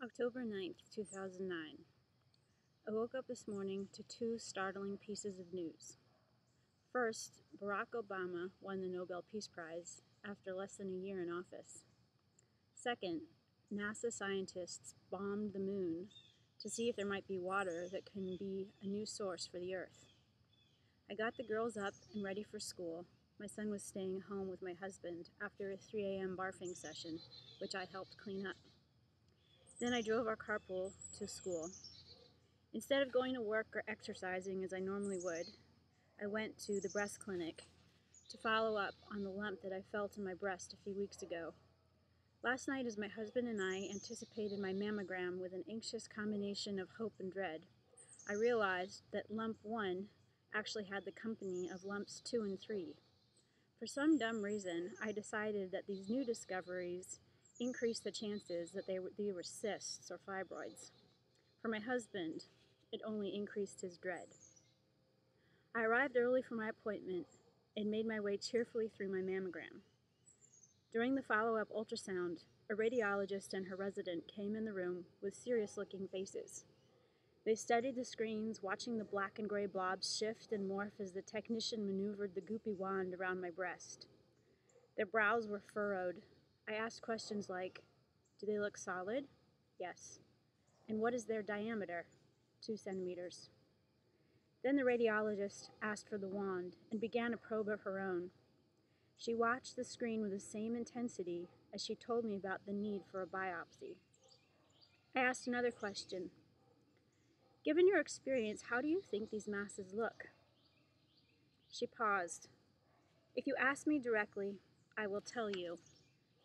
October 9th, 2009. I woke up this morning to two startling pieces of news. First, Barack Obama won the Nobel Peace Prize after less than a year in office. Second, NASA scientists bombed the moon to see if there might be water that can be a new source for the Earth. I got the girls up and ready for school. My son was staying home with my husband after a 3 a.m. barfing session, which I helped clean up. Then I drove our carpool to school. Instead of going to work or exercising as I normally would, I went to the breast clinic to follow up on the lump that I felt in my breast a few weeks ago. Last night, as my husband and I anticipated my mammogram with an anxious combination of hope and dread, I realized that lump 1 actually had the company of lumps 2 and 3. For some dumb reason, I decided that these new discoveries increased the chances that they were cysts or fibroids. For my husband, it only increased his dread. I arrived early for my appointment and made my way cheerfully through my mammogram. During the follow-up ultrasound, a radiologist and her resident came in the room with serious-looking faces. They studied the screens, watching the black and gray blobs shift and morph as the technician maneuvered the goopy wand around my breast. Their brows were furrowed. I asked questions like, "Do they look solid?" "Yes." "And what is their diameter?" 2 centimeters. Then the radiologist asked for the wand and began a probe of her own. She watched the screen with the same intensity as she told me about the need for a biopsy. I asked another question. "Given your experience, how do you think these masses look?" She paused. "If you ask me directly, I will tell you.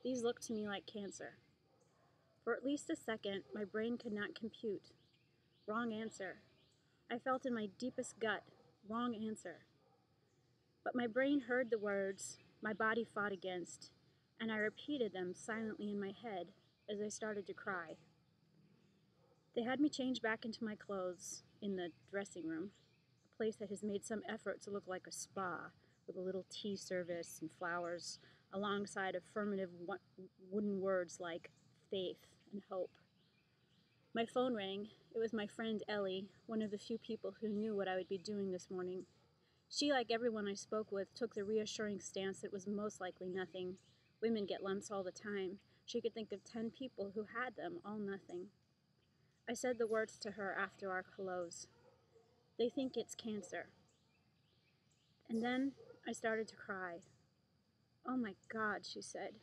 These look to me like cancer." For at least a second, my brain could not compute. Wrong answer. I felt in my deepest gut, wrong answer. But my brain heard the words my body fought against, and I repeated them silently in my head as I started to cry. They had me change back into my clothes in the dressing room, a place that has made some effort to look like a spa, with a little tea service and flowers, alongside affirmative wooden words like faith and hope. My phone rang. It was my friend Ellie, one of the few people who knew what I would be doing this morning. She, like everyone I spoke with, took the reassuring stance that it was most likely nothing. Women get lumps all the time. She could think of 10 people who had them, all nothing. I said the words to her after our hellos. "They think it's cancer." And then I started to cry. "Oh my God," she said.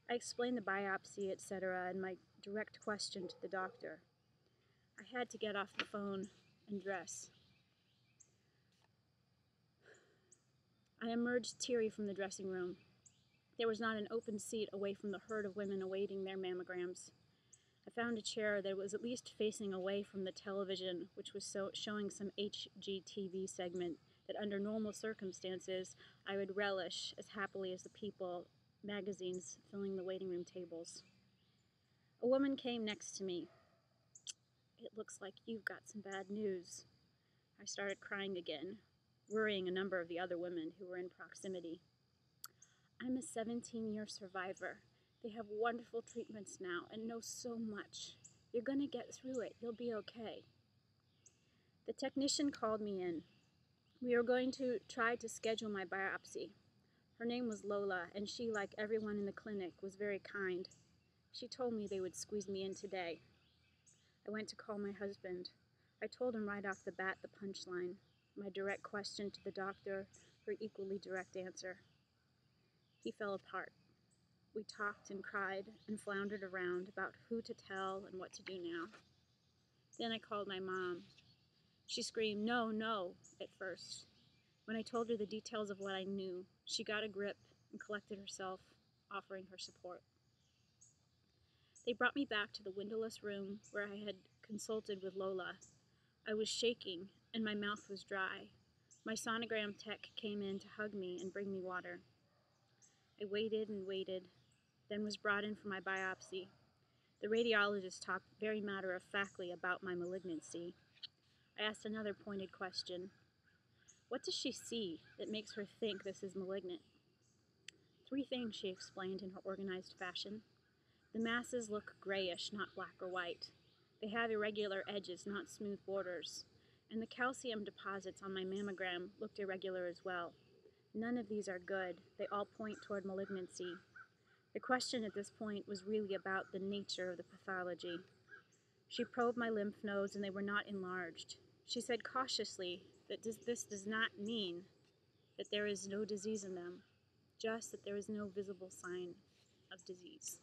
I explained the biopsy, etc., and my direct question to the doctor. I had to get off the phone and dress. I emerged teary from the dressing room. There was not an open seat away from the herd of women awaiting their mammograms. I found a chair that was at least facing away from the television, which was showing some HGTV segment that under normal circumstances I would relish as happily as the people, magazines filling the waiting room tables. A woman came next to me. "It looks like you've got some bad news." I started crying again, worrying a number of the other women who were in proximity. "I'm a 17-year survivor. They have wonderful treatments now and know so much. You're going to get through it. You'll be okay." The technician called me in. We were going to try to schedule my biopsy. Her name was Lola, and she, like everyone in the clinic, was very kind. She told me they would squeeze me in today. I went to call my husband. I told him right off the bat the punchline, my direct question to the doctor, her equally direct answer. He fell apart. We talked and cried and floundered around about who to tell and what to do now. Then I called my mom. She screamed, "No, no," at first. When I told her the details of what I knew, she got a grip and collected herself, offering her support. They brought me back to the windowless room where I had consulted with Lola. I was shaking and my mouth was dry. My sonogram tech came in to hug me and bring me water. I waited and waited, then was brought in for my biopsy. The radiologist talked very matter-of-factly about my malignancy. I asked another pointed question. What does she see that makes her think this is malignant? 3 things, she explained in her organized fashion. The masses look grayish, not black or white. They have irregular edges, not smooth borders. And the calcium deposits on my mammogram looked irregular as well. None of these are good. They all point toward malignancy. The question at this point was really about the nature of the pathology. She probed my lymph nodes and they were not enlarged. She said cautiously that this does not mean that there is no disease in them, just that there is no visible sign of disease.